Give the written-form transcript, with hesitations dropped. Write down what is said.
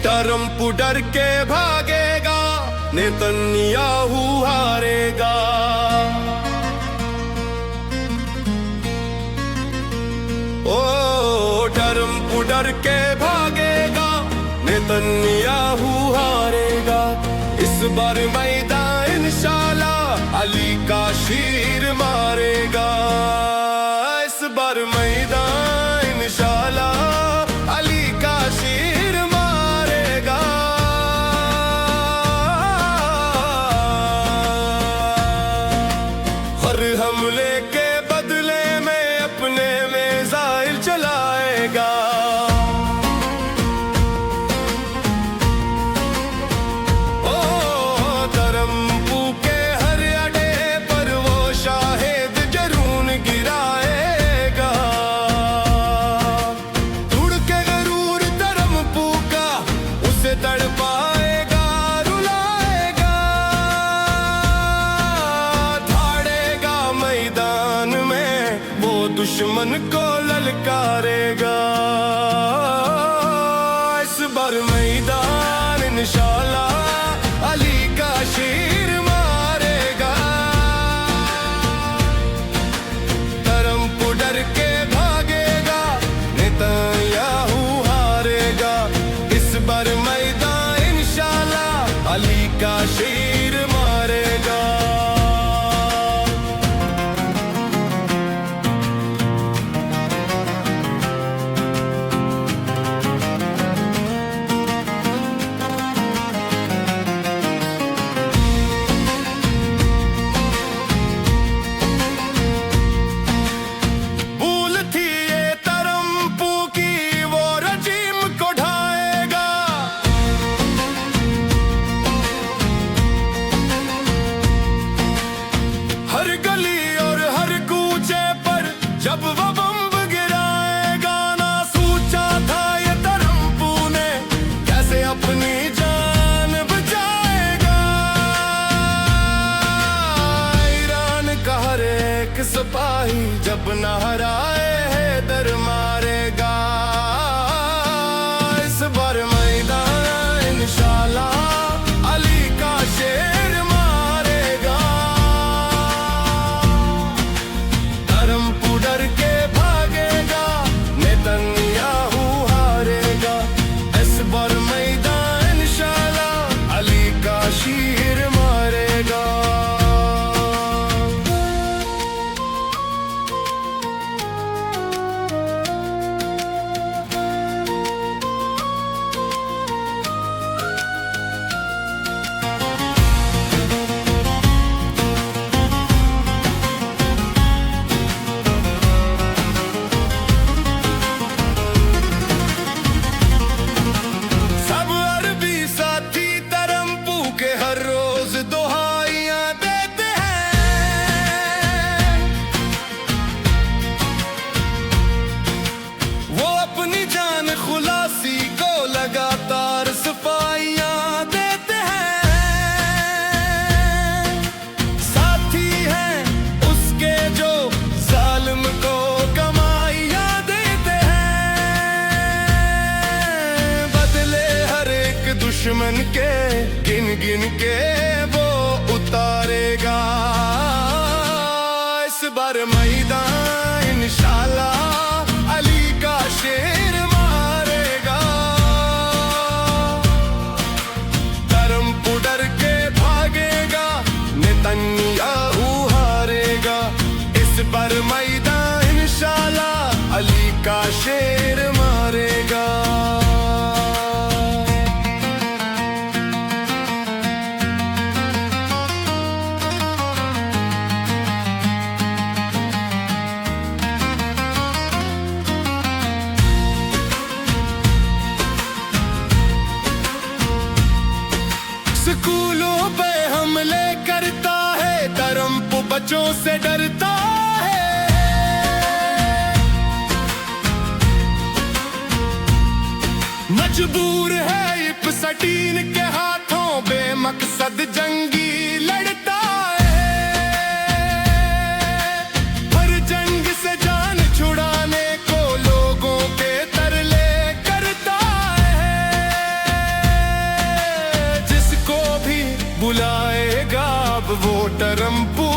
Trump डर के भागेगा, नेतन्याहू हारेगा। ओ ट्रम्प डर के भागेगा, नेतन्याहू हारेगा। इस बार मैदान इंशाल्लाह अली का शेर मारेगा। इस बार मैदान इंशाल्लाह अली का शेर मारेगा। हर हमले के बदले में अपने मिसाइल चलाएगा। तड़पाएगा, रुलाएगा, धाड़ेगा मैदान में, वो दुश्मन को ललकारेगा। इस बार मैदान इंशाल्लाह अली का शेर मारेगा। ट्रम्प डर के भागेगा, नेतन्याहू हारेगा। इस बार मैदान इंशाल्लाह अली का शेर मारेगा। भूल थी ये ट्रम्प की, वो रजीम को ढाएगा। हर गली और हर कूचे पर जब वो बम गिराएगा, ना सोचा था ये ट्रम्प ने कैसे अपनी जान बचाएगा। ईरान का हर एक सिपाही जब नहराए हैदर मारेगा। इस बार मैदान इंशाल्लाह अली का शेर मारेगा। ट्रम्प डर के भागेगा, नेतन्याहू हारेगा। इस बार मैदान इंशाल्लाह अली का शेर मारेगा। सब अरबी साथी ट्रम्प के हर रोज दुहाइयां देते हैं। वो अपनी जान खुलासी को लगातार सफाइयां देते हैं। साथी हैं उसके जो जालिम को कमाइयां देते हैं। बदले हर एक दुश्मन के गिन गिन के वो उतारेगा। इस बार मैदान इंशाल्लाह अली का शेर मारेगा। ट्रम्प डर के भागेगा, नेतन्याहू हारेगा। इस बार मैदान इंशाल्लाह अली का शेर मारेगा। स्कूलों पे हमले करता है, ट्रम्प बच्चों से डरता है। मजबूर है इब्न के हाथों, बेमकसद जंगी लड़ता है। हर जंग से जान छुड़ाने को लोगों के तरले करता है। वो टरम्पू